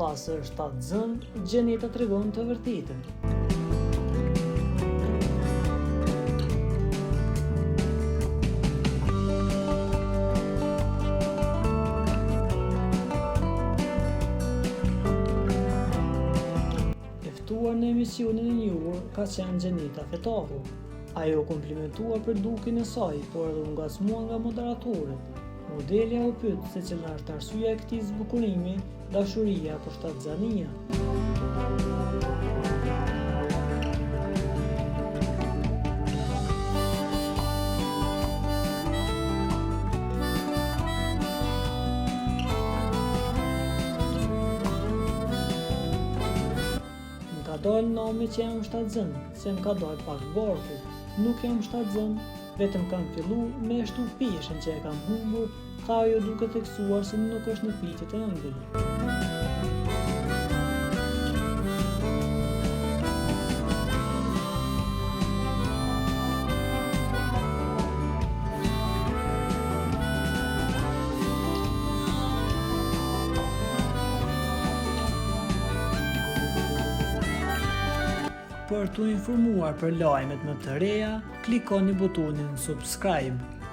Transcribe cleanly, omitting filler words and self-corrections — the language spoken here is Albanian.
pasër 7 zënë, Gjeneta tregon të vërtetën. Ftuar në emisionin e njohur ka qenë Gjeneta Fetahu. Ajo komplimentuar për dukin e saj, por edhe u ngacmua nga moderatorët. Modelja u pyet se cila është arsyeja e këtij zbukurimi, dashuria apo shtatzania. Ka dalë nami që jam shtatzën, se më ka dalë pak barku. Nuk jam shtatzën, vetëm kam fillu me shtu peshën që e kam humbur, tha ajo duke theksuar se nuk është në pitjet e ëmbël. Për t'u informuar për lajmet më të reja, klikoni butonin subscribe.